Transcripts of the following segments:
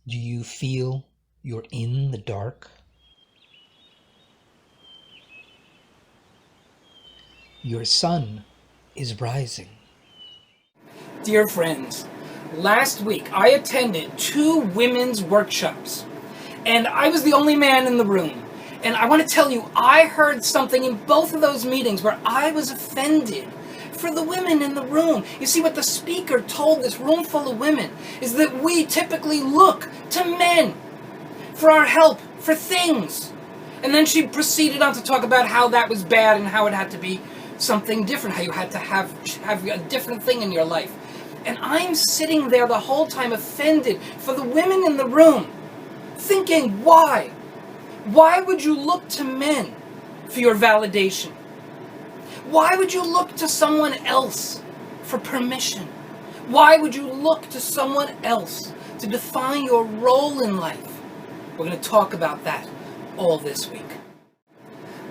Do you feel you're in the dark? Your sun is rising. Dear friends, last week I attended 2 women's workshops, and I was the only man in the room. And I want to tell you, I heard something in both of those meetings where I was offended for the women in the room. You see, what the speaker told this room full of women is that we typically look to men for our help, for things. And then she proceeded on to talk about how that was bad and how it had to be something different, how you had to have a different thing in your life. And I'm sitting there the whole time offended for the women in the room, thinking, why? Why would you look to men for your validation? Why would you look to someone else for permission? Why would you look to someone else to define your role in life? We're going to talk about that all this week.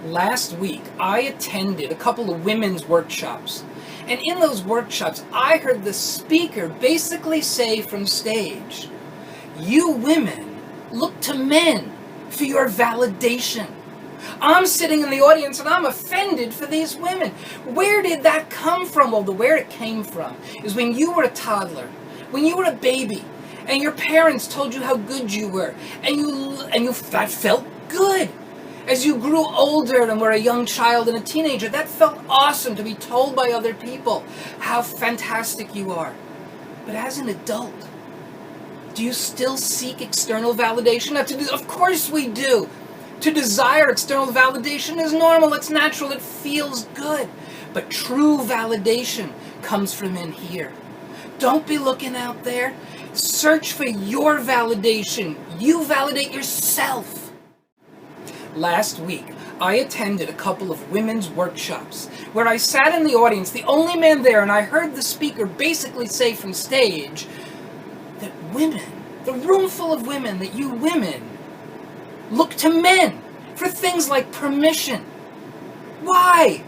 Last week, I attended a couple of women's workshops. And in those workshops, I heard the speaker basically say from stage, you women look to men for your validation. I'm sitting in the audience and I'm offended for these women. Where did that come from? Well, where it came from is when you were a toddler, when you were a baby, and your parents told you how good you were, and that felt good. As you grew older and were a young child and a teenager, that felt awesome to be told by other people how fantastic you are. But as an adult, do you still seek external validation? Of course we do. To desire external validation is normal, it's natural, it feels good. But true validation comes from in here. Don't be looking out there. Search for your validation. You validate yourself. Last week, I attended a couple of women's workshops where I sat in the audience, the only man there, and I heard the speaker basically say from stage that women, the room full of women, that you women look to men for things like permission. Why?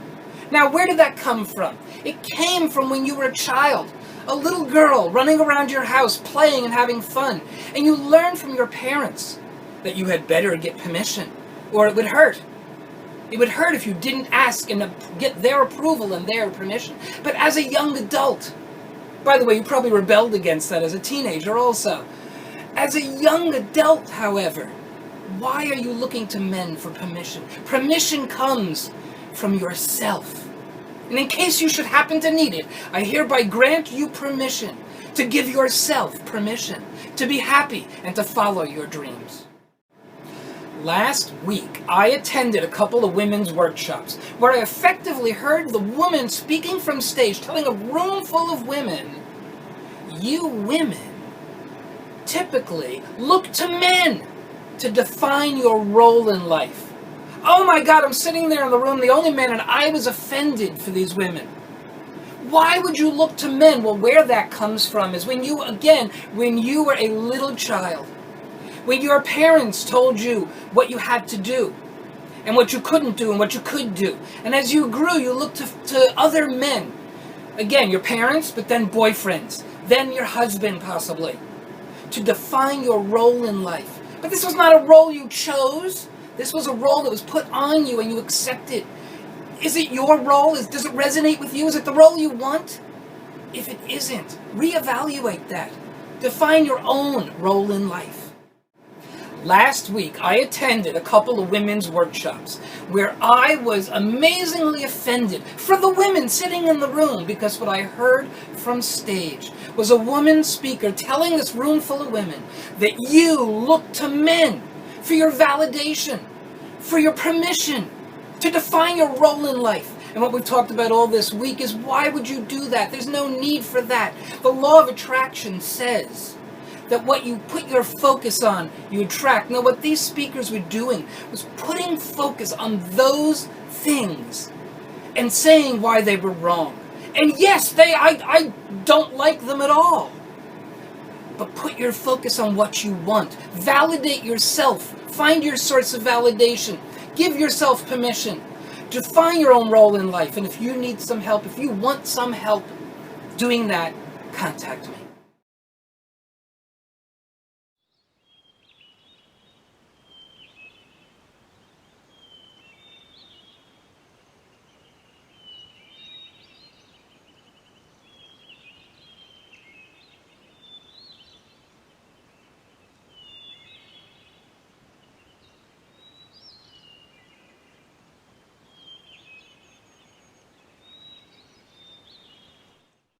Now, where did that come from? It came from when you were a child, a little girl running around your house playing and having fun, and you learned from your parents that you had better get permission, or it would hurt. It would hurt if you didn't ask and get their approval and their permission. But as a young adult, by the way, you probably rebelled against that as a teenager also. As a young adult, however, why are you looking to men for permission? Permission comes from yourself. And in case you should happen to need it, I hereby grant you permission to give yourself permission to be happy and to follow your dreams. Last week, I attended a couple of women's workshops where I effectively heard the woman speaking from stage, telling a room full of women, you women typically look to men to define your role in life. Oh my God, I'm sitting there in the room, the only man, and I was offended for these women. Why would you look to men? Well, where that comes from is when you were a little child, when your parents told you what you had to do and what you couldn't do and what you could do. And as you grew, you looked to other men. Again, your parents, but then boyfriends, then your husband possibly, to define your role in life. But this was not a role you chose. This was a role that was put on you and you accepted. Is it your role? Does it resonate with you? Is it the role you want? If it isn't, reevaluate that. Define your own role in life. Last week, I attended a couple of women's workshops where I was amazingly offended for the women sitting in the room because what I heard from stage was a woman speaker telling this room full of women that you look to men for your validation, for your permission, to define your role in life. And what we've talked about all this week is, why would you do that? There's no need for that. The law of attraction says that what you put your focus on, you attract. Now, what these speakers were doing was putting focus on those things and saying why they were wrong. And yes, I don't like them at all. But put your focus on what you want. Validate yourself. Find your source of validation. Give yourself permission. Define your own role in life. And if you need some help, if you want some help doing that, contact me.